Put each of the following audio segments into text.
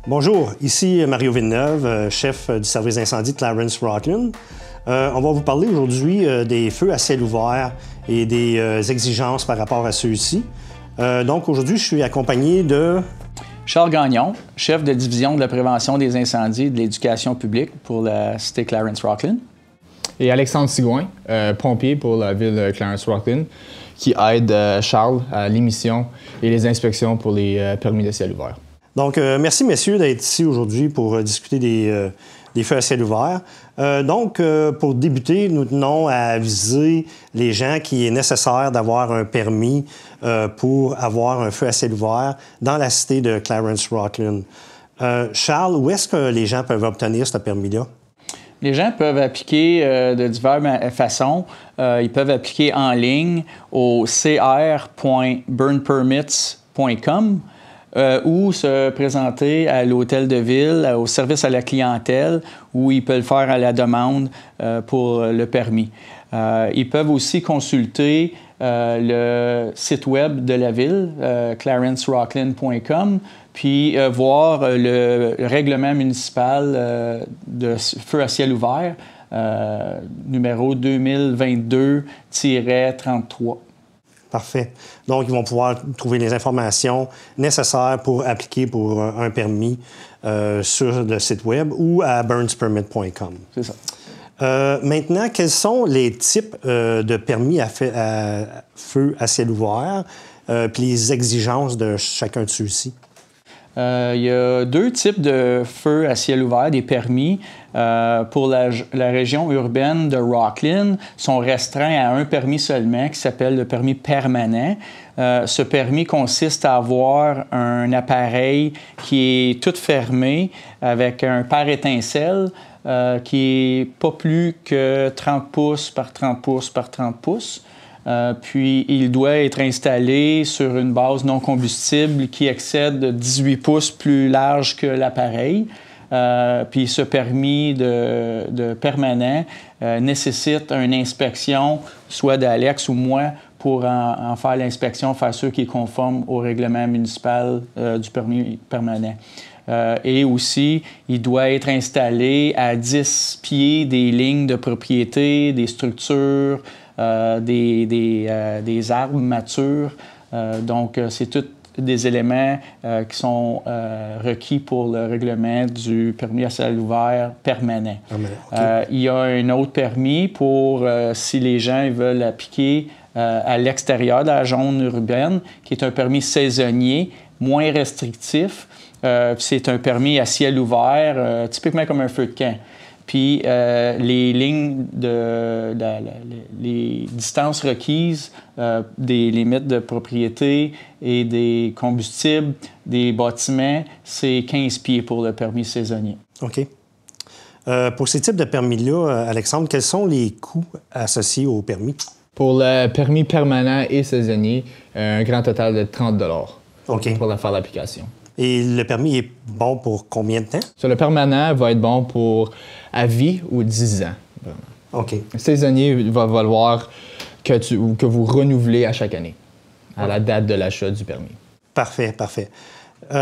Bonjour, ici Mario Villeneuve, chef du service d'incendie de Clarence Rocklin. On va vous parler aujourd'hui des feux à ciel ouvert et des exigences par rapport à ceux-ci. Donc aujourd'hui, je suis accompagné de... Charles Gagnon, chef de division de la prévention des incendies et de l'éducation publique pour la cité Clarence Rocklin. Et Alexandre Sigouin, pompier pour la ville de Clarence Rocklin, qui aide Charles à l'émission et les inspections pour les permis de ciel ouvert. Donc, merci messieurs d'être ici aujourd'hui pour discuter des feux à ciel ouvert. Pour débuter, nous tenons à aviser les gens qu'il est nécessaire d'avoir un permis pour avoir un feu à ciel ouvert dans la cité de Clarence Rocklin. Charles, où est-ce que les gens peuvent obtenir ce permis-là? Les gens peuvent appliquer de diverses façons. Ils peuvent appliquer en ligne au cr.burnpermits.com ou se présenter à l'hôtel de ville, au service à la clientèle, où ils peuvent le faire à la demande pour le permis. Ils peuvent aussi consulter le site web de la ville, clarencerocklin.com, puis voir le règlement municipal de feu à ciel ouvert, numéro 2022-33. Parfait. Donc, ils vont pouvoir trouver les informations nécessaires pour appliquer pour un permis sur le site web ou à burnspermit.com. C'est ça. Maintenant, quels sont les types de permis à feu à ciel ouvert puis les exigences de chacun de ceux-ci? Il y a deux types de feux à ciel ouvert, des permis. Pour la région urbaine de Rocklin, sont restreints à un permis seulement qui s'appelle le permis permanent. Ce permis consiste à avoir un appareil qui est tout fermé avec un pare-étincelle qui est pas plus que 30 pouces par 30 pouces par 30 pouces. Puis, il doit être installé sur une base non combustible qui excède 18 pouces plus large que l'appareil. Puis, ce permis de permanent nécessite une inspection, soit d'Alex ou moi, pour en faire l'inspection, faire sûr qu'il est conforme au règlement municipal du permis permanent. Et aussi, il doit être installé à 10 pieds des lignes de propriété, des structures, des arbres matures. Donc, c'est tous des éléments qui sont requis pour le règlement du permis à ciel ouvert permanent. Okay. Il y a un autre permis pour, si les gens veulent appliquer à l'extérieur de la zone urbaine, qui est un permis saisonnier, moins restrictif. C'est un permis à ciel ouvert, typiquement comme un feu de camp. Puis les lignes les distances requises des limites de propriété et des combustibles des bâtiments, c'est 15 pieds pour le permis saisonnier. OK. Pour ces types de permis-là, Alexandre, quels sont les coûts associés au permis? Pour le permis permanent et saisonnier, un grand total de 30 $ OK. Pour faire l'application. Et le permis est bon pour combien de temps? Le permanent va être bon pour à vie ou 10 ans. Vraiment. OK. Le saisonnier va valoir que vous renouvelez à chaque année, à la date de l'achat du permis. Parfait, parfait. Il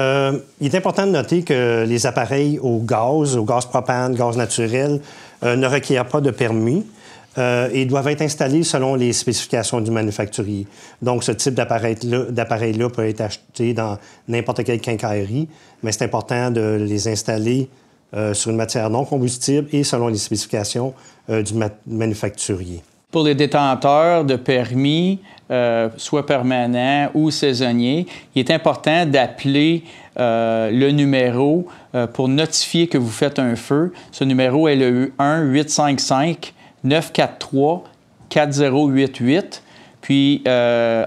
est important de noter que les appareils au gaz propane, gaz naturel, ne requièrent pas de permis. Et doivent être installés selon les spécifications du manufacturier. Donc, ce type d'appareil-là peut être acheté dans n'importe quelle quincaillerie, mais c'est important de les installer sur une matière non combustible et selon les spécifications du manufacturier. Pour les détenteurs de permis, soit permanents ou saisonniers, il est important d'appeler le numéro pour notifier que vous faites un feu. Ce numéro est le 1-855-943-4088. Puis,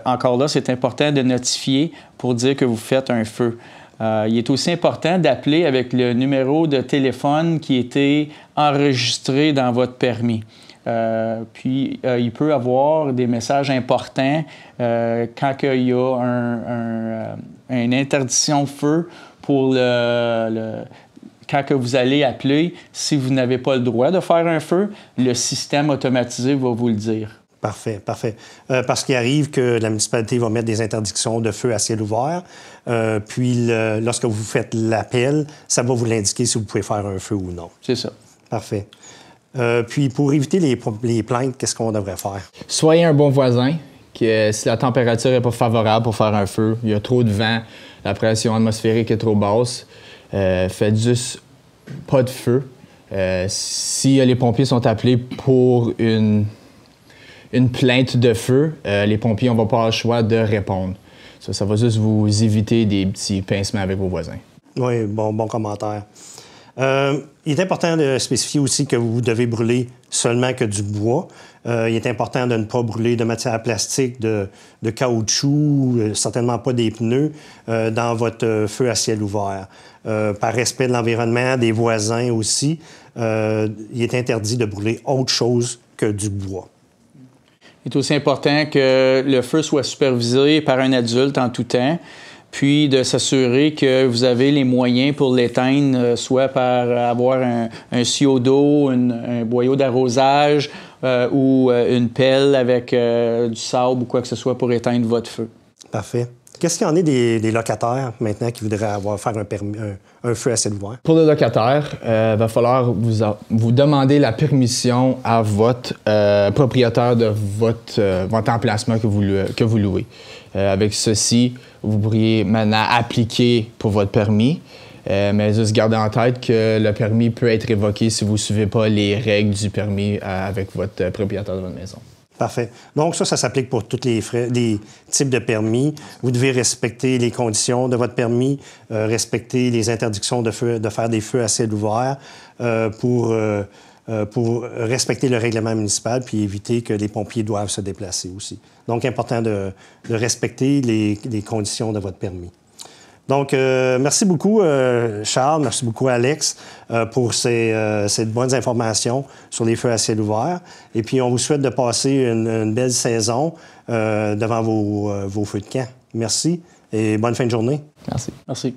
encore là, c'est important de notifier pour dire que vous faites un feu. Il est aussi important d'appeler avec le numéro de téléphone qui a été enregistré dans votre permis. Puis, il peut y avoir des messages importants quand il y a une interdiction de feu pour quand que vous allez appeler, si vous n'avez pas le droit de faire un feu, le système automatisé va vous le dire. Parfait, parfait. Parce qu'il arrive que la municipalité va mettre des interdictions de feu à ciel ouvert, puis lorsque vous faites l'appel, ça va vous l'indiquer si vous pouvez faire un feu ou non. C'est ça. Parfait. Puis pour éviter les plaintes, qu'est-ce qu'on devrait faire? Soyez un bon voisin. Que si la température n'est pas favorable pour faire un feu, il y a trop de vent, la pression atmosphérique est trop basse, faites juste pas de feu. Si les pompiers sont appelés pour une plainte de feu, les pompiers n'ont pas le choix de répondre. Ça va juste vous éviter des petits pincements avec vos voisins. Oui, bon commentaire. Il est important de spécifier aussi que vous devez brûler seulement que du bois. Il est important de ne pas brûler de matière plastique, de caoutchouc, certainement pas des pneus, dans votre feu à ciel ouvert. Par respect de l'environnement, des voisins aussi, il est interdit de brûler autre chose que du bois. Il est aussi important que le feu soit supervisé par un adulte en tout temps, puis de s'assurer que vous avez les moyens pour l'éteindre, soit par avoir un tuyau d'eau, un boyau d'arrosage ou une pelle avec du sable ou quoi que ce soit pour éteindre votre feu. Parfait. Qu'est-ce qu'il y en est des locataires maintenant qui voudraient faire un feu à ciel ouvert? Pour les locataires, il va falloir vous demander la permission à votre propriétaire de votre emplacement que vous louez. Avec ceci, vous pourriez maintenant appliquer pour votre permis, mais juste garder en tête que le permis peut être révoqué si vous ne suivez pas les règles du permis avec votre propriétaire de votre maison. Parfait. Donc, ça s'applique pour tous les types de permis. Vous devez respecter les conditions de votre permis, respecter les interdictions de faire des feux à ciel ouvert pour respecter le règlement municipal puis éviter que les pompiers doivent se déplacer aussi. Donc, important de respecter les conditions de votre permis. Donc, merci beaucoup, Charles, merci beaucoup, Alex, pour ces bonnes informations sur les feux à ciel ouvert. Et puis, on vous souhaite de passer une belle saison devant vos feux de camp. Merci et bonne fin de journée. Merci. Merci.